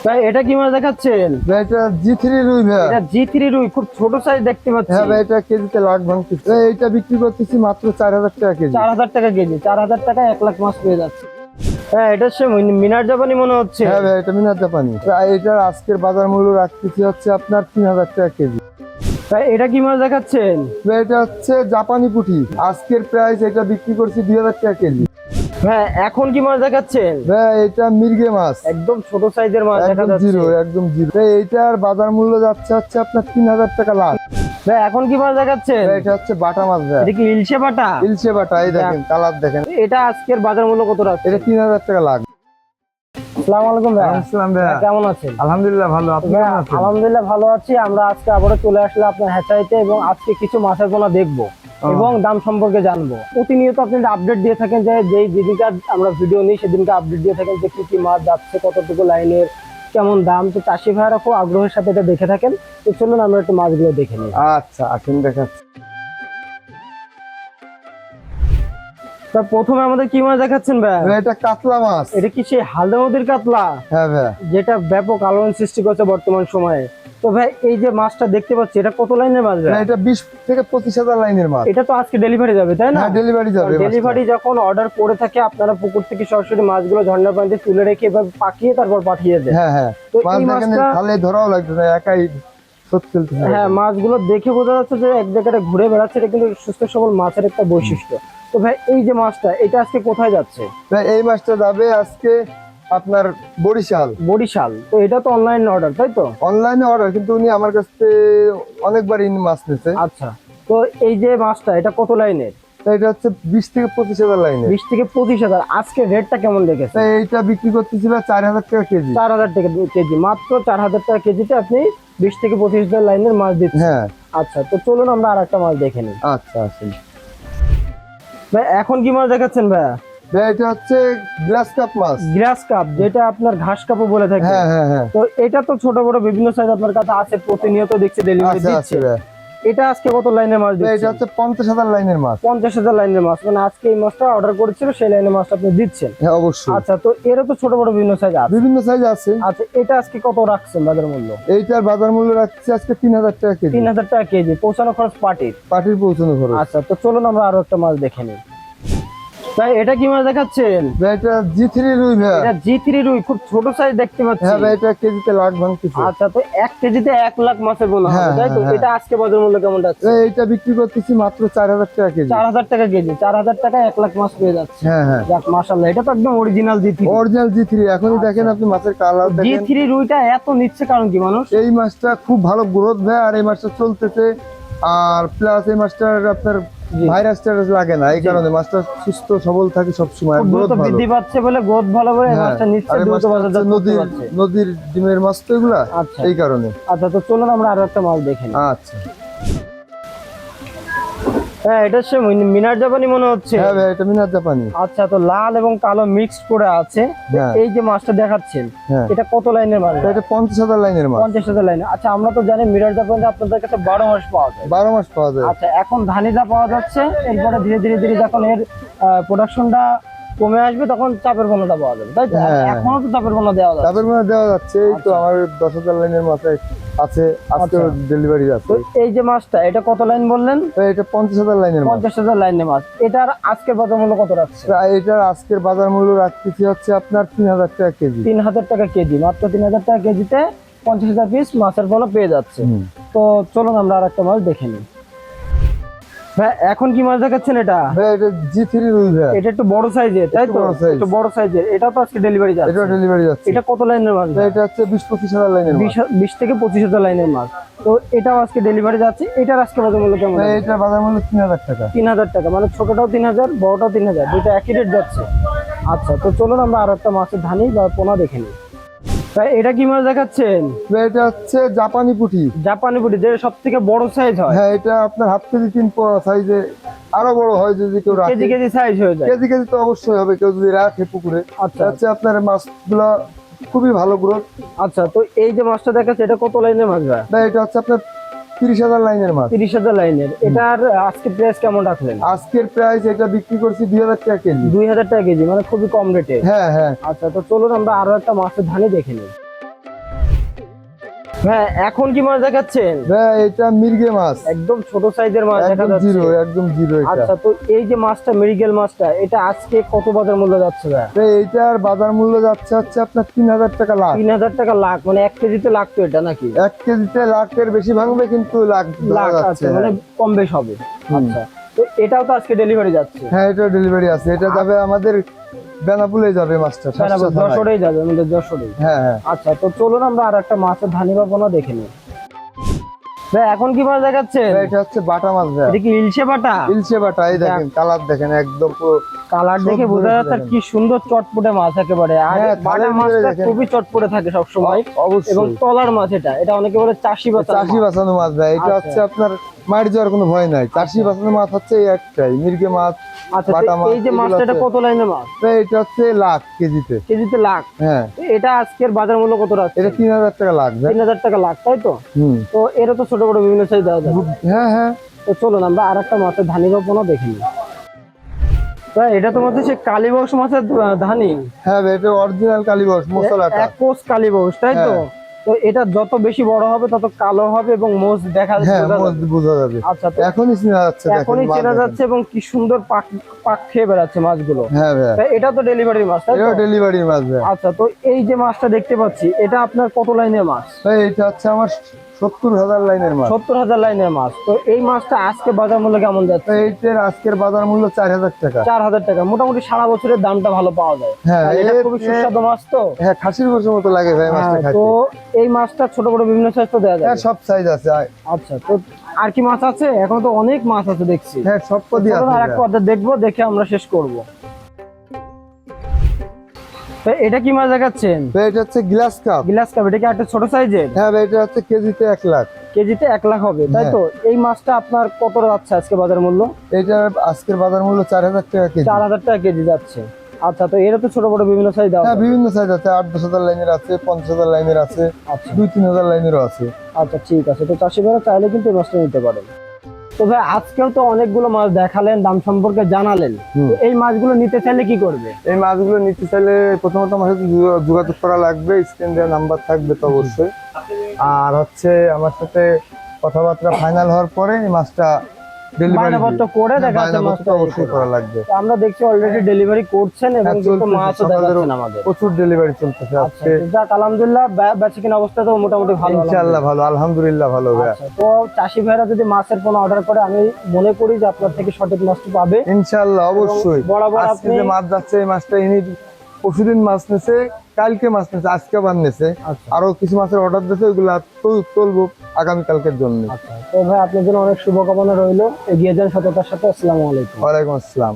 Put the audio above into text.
ভাই এটা কি মাছ দেখাচ্ছেন? ভাই এটা জি3 রুই ভাই। এটা জি3 রুই, খুব ছোট সাইজ দেখতে পাচ্ছি। হ্যাঁ ভাই, এটা কেজিতে লাখ ভাঙতেছে। এটা বিক্রি করতেছি মাত্র 4000 টাকা কেজি। 4000 টাকা কেজি, 4000 টাকা 1 লাখ মাছ পেয়ে যাচ্ছে। হ্যাঁ, এটা সে মিনার জাপানি মনে হচ্ছে। হ্যাঁ ভাই, এটা মিনার জাপানি। এটার আজকের বাজার মূল্য রাখতেছি হচ্ছে আপনার 3000 টাকা কেজি। ভাই এটা কি মাছ দেখাচ্ছেন? ভাই এটা হচ্ছে জাপানি পুঁটি। আজকের প্রাইস এটা বিক্রি করছি 2000 টাকা কেজি। ভাই এখন কি মাছ দেখাচ্ছেন? ভাই এটা মির্গে মাছ, একদম ছোট সাইজের মাছ দেখা একদম যাচ্ছে। জিরো, একদম জিরো। ভাই এইটার বাজার মূল্য যাচ্ছে হচ্ছে আপনার 3000 টাকা লাখ। ভাই এখন কি মাছ দেখাচ্ছেন? ভাই এটা হচ্ছে বাটা মাছ ভাই। এটা কি ইলশে বাটা? ইলশে বাটা, এই দেখেন কালার দেখেন। এটা আজকের বাজার মূল্য কত রাখছে? এটা 3000 টাকা লাখ। আসসালামু আলাইকুম ভাই। আসসালাম ভাই, কেমন আছেন? আলহামদুলিল্লাহ ভালো। আপনি ভাই, কেমন আছেন? আলহামদুলিল্লাহ ভালো আছি। আমরা আজকে আবারও চলে আসলে আপনার হ্যাচারিতে এবং আজকে কিছু মাছের পোনা দেখবো এবং দাম সম্পর্কে জানবো। প্রতিনিয়ত আপনি আপডেট দিয়ে থাকেন যে যেই যেদিনকার আমরা ভিডিও নিই সেদিনকে আপডেট দিয়ে থাকেন যে কি কি মাছ যাচ্ছে, কতটুকু লাইনের, কেমন দাম। তো চাষি ভাইরা খুব আগ্রহের সাথে এটা দেখে থাকেন। তো চলুন আমরা একটু মাছগুলো দেখে নিই। আচ্ছা আসুন দেখাচ্ছি। তা প্রথমে আমাদের কি মাছ দেখাচ্ছেন ভাই? ভাই এটা কাতলা মাছ। এটা কি সেই হালদা নদীর কাতলা? হ্যাঁ ভাই, যেটা ব্যাপক আলোড়ন সৃষ্টি করছে বর্তমান সময়ে। তো ভাই এই যে মাছটা দেখতে পাচ্ছি, এটা কত লাইনের মাছ ভাই? ভাই এটা 20 থেকে 25,000 লাইনের মাছ। এটা তো আজকে ডেলিভারি যাবে তাই না? হ্যাঁ ডেলিভারি যাবে। ডেলিভারি যখন অর্ডার করে থাকে আপনারা পুকুর থেকে সরাসরি মাছগুলো ঝর্ণার পানিতে তুলে রেখে এভাবে পাকিয়ে তারপর পাঠিয়ে দেন। হ্যাঁ হ্যাঁ, তো মাছ এই দেখেন মাছটা, খালে ধরাও লাগবে না, একাই সত্যি। হ্যাঁ মাছগুলো দেখে বোঝা যাচ্ছে যে এক জায়গায় ঘুরে বেড়াচ্ছে। এটা কিন্তু সুস্থ সবল মাছের একটা বৈশিষ্ট্য। তো ভাই এই যে মাছটা, এটা আজকে কোথায় যাচ্ছে? ভাই এই মাছটা যাবে আজকে আপনার বরিশাল। বরিশাল। তো এটা তো অনলাইন অর্ডার তাই তো? অনলাইনে অর্ডার, কিন্তু উনি আমার কাছ থেকে অনেকবার মাছ নিয়েছে। আচ্ছা, তো এই যে মাছটা এটা কত লাইনের? এটা হচ্ছে 20 থেকে 25,000 লাইনে। 20 থেকে 25,000। আজকে রেটটা কেমন রেখেছে? এইটা বিক্রি করতেছি ভাই 4000 টাকা কেজি। 4000 টাকা কেজি, মাত্র 4000 টাকা কেজিতে আপনি 20 থেকে 25,000 লাইনের মাছ দিচ্ছেন। হ্যাঁ আচ্ছা, তো চলুন আমরা আর একটা মাছ দেখে নিই। আচ্ছা আসুন। ভাই এখন কি মাছ দেখাচ্ছেন ভাই? ভাই এটা হচ্ছে গ্লাস কাপ মাছ। গ্রাস কাপ, যেটা আপনার ঘাস কাপও বলে থাকে। হ্যাঁ হ্যাঁ হ্যাঁ, তো এটা তো ছোট বড় বিভিন্ন সাইজ আপনার কাছে আছে, প্রতিনিয়ত দেখছি ডেলিভারি আচ্ছা দিচ্ছে। আচ্ছা ভাই। এটা আজকে কত লাইনের মাছ ভাই দিচ্ছেন? এটা হচ্ছে 50,000 লাইনের মাছ। 50,000 লাইনের মাছ, মানে আজকে এই মাছটা অর্ডার করেছিল সেই লাইনের মাছটা আপনি দিচ্ছেন। হ্যাঁ অবশ্যই। আচ্ছা, তো এরও তো ছোট বড় বিভিন্ন সাইজ আছে। বিভিন্ন সাইজ আছে। আচ্ছা, এটা আজকে কত রাখছেন বাজার মূল্য? এইটার বাজার মূল্য রাখছি আজকে 3000 টাকা কেজি। 3000 টাকা কেজি, পৌঁছানো খরচ পার্টির। পাটির পৌঁছানো খরচ। আচ্ছা, তো চলুন আমরা আরো একটা মাছ দেখে নিই। ভাই এটা কি মাছ দেখাচ্ছেন? ভাই এটা জি3 রুই ভাই। এটা জি3 রুই, খুব ছোট সাইজ দেখতে পাচ্ছি। হ্যাঁ ভাই, এটা কেজিতে লাখ ভাঙতেছে। আচ্ছা, তো 1 কেজিতে 1 লাখ মাছের বোনা হবে হ্যাঁ, তাই তো? হ্যাঁ, এটা আজকে বাজার মূল্য কেমন যাচ্ছে? ভাই এইটা বিক্রি করতেছি মাত্র 4000 টাকা কেজি। 4000 টাকা কেজি, 4000 টাকা 1 লাখ মাছ পেয়ে যাচ্ছে। হ্যাঁ হ্যাঁ, যাক মাশাআল্লাহ, এটা তো একদম অরিজিনাল জি3। অরিজিনাল জি3। এখনই দেখেন আপনি মাছের কালার দেখেন। জি3 রুইটা এত নিচ্ছে কারণ কি মানুষ? এই মাছটা খুব ভালো গ্রোথ ভাই, আর এই মাছটা চলতেছে। আর প্লাস এই মাছটার আপনার ভাইরাস টাইরাস লাগে না, এই কারণে মাছটা সুস্থ সবল থাকে সবসময়। খুব দ্রুত বৃদ্ধি পাচ্ছে বলে, গ্রোথ ভালো বলে এই মাছটা নিচ্ছে, দ্রুত বাজারজাত করতে পারছে। নদীর ডিমের মাছ তো এগুলা, আচ্ছা এই কারণে। আচ্ছা, তো চলুন আমরা আরো একটা মাছ দেখে নিই। আচ্ছা হ্যাঁ, এটা সে মিনার জাপানি মনে হচ্ছে। হ্যাঁ ভাই, এটা মিনার জাপানি। আচ্ছা, তো লাল এবং কালো মিক্সড করে আছে। তো হ্যাঁ। এই যে মাছটা দেখাচ্ছেন, হ্যাঁ এটা কত লাইনের মাছ? এটা 50,000 লাইনের মাছ। 50,000 লাইনে। আচ্ছা, আমরা তো জানি মিরার জাপানে আপনাদের কাছে 12 মাস পাওয়া যায়। 12 মাস পাওয়া যায়। আচ্ছা, এখন ধানিদা পাওয়া যাচ্ছে, এরপরে ধীরে ধীরে ধীরে যখন এর প্রোডাকশনটা কমে আসবে তখন চাপের পোনাটা পাওয়া যাবে তাই তো? হ্যাঁ। এখনো তো চাপের পোনা দেওয়া যাচ্ছে। তারপর মানে দেওয়া যাচ্ছে। এই তো আচ্ছা। আমার 10,000 লাইনের মাছ আছে, আজকে আচ্ছা। ডেলিভারি তো আছে। এই যে মাছটা, এটা কত লাইন বললেন? তো এটা 50,000 লাইনের মাছ। 50,000 লাইনের মাছ। এটার আজকের বাজার মূল্য কত রাখছে? এটার আজকের বাজার মূল্য রাখতেছি হচ্ছে আপনার 3000 টাকা কেজি। 3000 টাকা কেজি, মাত্র 3000 টাকা কেজিতে 50,000 পিস মাছের পোনা পেয়ে যাচ্ছে। তো চলুন আমরা আর একটা মাছ দেখে নিই। ভাই এখন কি মাছ দেখাচ্ছেন এটা? ভাই এটা জি3 রুই ভাই। এটা একটু বড় সাইজের তাই তো? একটু বড় size। একটু বড় সাইজের। এটা তো আজকে ডেলিভারি যাচ্ছে। এটা ডেলিভারি যাচ্ছে। এটা কত লাইনের মাছ? তো এটা হচ্ছে 20-25,000 লাইনের মাছ। 20 থেকে 25,000 লাইনের মাছ। তো এটাও আজকে ডেলিভারি যাচ্ছে। এটার আজকে বাজার মূল্য কেমন? ভাই এটার বাজার মূল্য 3000 টাকা। 3000 টাকা, মানে ছোটটাও 3000, বড়টাও 3000, দুটো একই রেট যাচ্ছে। আচ্ছা, তো চলুন আমরা আর একটা মাছের ধানি বা পোনা দেখে নিই। ভাই এটা কি মাছ দেখাচ্ছেন? ভাই এটা হচ্ছে জাপানি পুঁটি। জাপানি পুঁটি, যেটা সব থেকে বড় সাইজ হয়। হ্যাঁ, এটা আপনার হাফ কেজি 3 সাইজে, আরো বড় হয় যদি কেউ রাখে। কেজি কেজি সাইজ হয়ে যায়। কেজি কেজি তো অবশ্যই হবে কেউ যদি রাখে পুকুরে। আচ্ছা হচ্ছে আপনার মাছগুলা খুবই ভালো গ্রোথ। আচ্ছা, তো এই যে মাছটা দেখাচ্ছে এটা কত লাইনের মাছ ভাই? ভাই এটা হচ্ছে আপনার 30,000 লাইনের মাছ। 30,000 লাইনের। এটার আজকে প্রাইস কেমন রাখলেন? আজকের প্রাইস এটা বিক্রি করছি 2000 টাকা কেজি। 2000 টাকা কেজি, মানে খুবই কম রেটে। হ্যাঁ হ্যাঁ, আচ্ছা, তো চলুন আমরা আরো একটা মাছের ধানি দেখে নিই। হ্যাঁ, এখন কি মাছ দেখাচ্ছেন? ভাই এটা মির্গে মাছ, একদম ছোট সাইজের মাছ দেখা একদম যাচ্ছে। জিরো, একদম জিরো এটা। আচ্ছা, তো এই যে মাছটা মৃগেল মাছটা, এটা আজকে কত বাজার মূল্য যাচ্ছে ভাই? ভাই এইটার বাজার মূল্য যাচ্ছে হচ্ছে আপনার 3,000 টাকা লাখ। 3,000 টাকা লাখ, মানে 1 কেজিতে লাখ তো এটা নাকি? 1 কেজিতে লাখের বেশি ভাঙবে, কিন্তু লাখ লাখ যাচ্ছে। আছে, মানে কম বেশ হবে। আচ্ছা, তো এটাও তো আজকে ডেলিভারি যাচ্ছে। হ্যাঁ, এটা ডেলিভারি আছে, এটা যাবে আমাদের বেনাপুলে যাবে মাছটা, যশোরেই যাবে, আমাদের যশোরেই। হ্যাঁ হ্যাঁ। আচ্ছা, তো চলুন আমরা আর একটা মাছের ধানি বাবনা দেখে নিই। ভাই এখন কি মাছ দেখাচ্ছেন? ভাই এটা হচ্ছে বাটা মাছ ভাই, এটা কি ইলশে বাটা? ইলশে বাটা। এই দেখেন কালার দেখেন, একদম পুরো কালার দেখে সব বোঝা ধরে যাচ্ছে দেখেন। কি সুন্দর চটপটে মাছ একেবারে। আর হ্যাঁ, বাটা থালের ভিতরে মাছটা দেখেন। খুবই চটপটে থাকে সব সময়। অবশ্যই। এবং তলার মাছ, এটা অনেকে বলে চাষি বাচ্চা। চাষি বাঁচানো মাছ ভাই, এটা আচ্ছা। হচ্ছে আপনার মারি যাওয়ার কোনো ভয় নাই। চাষি বাঁচানো মাছ হচ্ছে এই একটাই, মির্গে মাছ, আচ্ছা, বাটা তো মাছ। এই যে এগুলো মাছটা, এটা হচ্ছে- কত লাইনের মাছ? ভাই এটা হচ্ছে লাখ কেজিতে। কেজিতে লাখ? হ্যাঁ, তো এটা আজকের বাজার মূল্য কত রাখছে? এটা 3,000 টাকা লাখ ভাই। 3,000 টাকা লাখ, তাই তো? হুম। তো এর তো ছোট বড় বিভিন্ন সাইজ দেওয়া যাবে। হ্যাঁ হ্যাঁ। তো চলুন আমরা আর একটা মাছের ধানি বাবনা দেখে নিই। ভাই এটা তো মধ্যে সে কালীবংশ মাছের ধানি। হ্যাঁ ভাই, এটা অরিজিনাল কালীবস মশলাটা। এক কোষ কালীবংশ, তাই তো? হ্যাঁ। তো এটা যত বেশি বড় হবে তত কালো হবে এবং মোজ দেখা হ্যাঁ, বোঝা মোজ যাবে। বোঝা যাবে। আচ্ছা, তো এখনই চেনা যাচ্ছে, দেখেন এখনই মাছ চেনা দেখেন। যাচ্ছে এবং কি সুন্দর পাক পাক খেয়ে বেড়াচ্ছে মাছগুলো। হ্যাঁ ভাই, তা এটা তো ডেলিভারি মাছ, তাই তো? এটা ডেলিভারি মাছ ভাই। আচ্ছা, তো এই যে মাছটা দেখতে পাচ্ছি, এটা আপনার কত লাইনের মাছ? ভাই এটা হচ্ছে আমার 70,000 লাইনের মাছ। 70,000 লাইনের মাছ। তো এই মাছটা আজকে বাজার মূল্য কেমন যাচ্ছে? তো এইটার আজকের বাজার মূল্য 4,000 টাকা। 4,000 টাকা। মোটামুটি সারা বছরের দামটা ভালো পাওয়া যায়। হ্যাঁ, আর এটা এর খুবই চেয়ে- সুস্বাদু মাছ তো। হ্যাঁ, খাসির গোশের মতো লাগে ভাই মাছটা হ্যাঁ, খাইতে। তো এই মাছটা ছোট বড় বিভিন্ন সাইজ তো দেওয়া হ্যাঁ, যায়। সব সাইজ আছে। আচ্ছা, তো আর কি মাছ আছে? এখন তো অনেক মাছ আছে দেখছি। হ্যাঁ, সব পদই চলুন আছে আর ভাই। একটা অর্ধেক দেখবো, দেখে আমরা শেষ করব। তো এটা কি মাছ দেখাচ্ছেন? ভাই এটা হচ্ছে গ্লাস কাপ। Glass cup. এটা কি একটা ছোট সাইজের? হ্যাঁ ভাই, এটা হচ্ছে কেজিতে 1 লাখ। কেজিতে 1 লাখ হবে, তাই তো? এই মাছটা আপনার কত যাচ্ছে আজকে বাজার মূল্য? এটার আজকের বাজার মূল্য 4,000 টাকা কেজি। 4,000 টাকা কেজি যাচ্ছে। আচ্ছা, তো এর তো ছোট বড় বিভিন্ন সাইজ দেওয়া হ্যাঁ, যাবে। বিভিন্ন সাইজ আছে, 8-10,000 লাইনের আছে, 50,000 লাইনের আছে, আচ্ছা 2-3,000 লাইনেরও আছে। আচ্ছা, ঠিক আছে। তো চাষি ভাইরা চাইলে কিন্তু এই মাছটা নিতে পারেন। তো ভাই আজকেও তো অনেকগুলো মাছ দেখালেন, দাম সম্পর্কে জানালেন। তো এই মাছগুলো নিতে চাইলে কি করবে? এই মাছগুলো নিতে চাইলে প্রথমত আমার সাথে যোগাযোগ করা লাগবে, স্ক্রিন দেওয়া নাম্বার থাকবে তো অবশ্যই। আর হচ্ছে আমার সাথে কথাবার্তা ফাইনাল হওয়ার পরে এই মাছটা ডেলিভারি বায়নাপত্র করে দেখা যাচ্ছে মাছটা অবশ্যই করা লাগবে। তো আমরা দেখছি অলরেডি ডেলিভারি করছেন এবং হ্যাঁ, কিন্তু চলতেছে, মাছও সকালেরও দেখাচ্ছেন আমাদের। প্রচুর ডেলিভারি চলতেছে আচ্ছা, আজকে। তো যাক আলহামদুলিল্লাহ, বেচা কিনা অবস্থা তো মোটামুটি ভালো। ইনশাআল্লাহ ভালো, আলহামদুলিল্লাহ ভালো ভাই। আচ্ছা, তো চাষি ভাইরা যদি মাছের কোনো অর্ডার করে, আমি মনে করি যে আপনার থেকে সঠিক মাছটি পাবে। ইনশাআল্লাহ অবশ্যই। বরাবর আজকে আপনি যে মাছ যাচ্ছে এই মাছটা ইনি পরশুদিন মাছ নেছে, কালকে মাছ নেছে, আজকে আবার নেছে। আচ্ছা আরো কিছু মাছের অর্ডার দিয়েছে, ওইগুলা তুলবো আগামী কালকের জন্য। আচ্ছা, তো ভাই আপনার জন্য অনেক শুভকামনা রইলো। এগিয়ে যান সততার সাথে। আসসালামু আলাইকুম। ওয়ালাইকুম আসসালাম।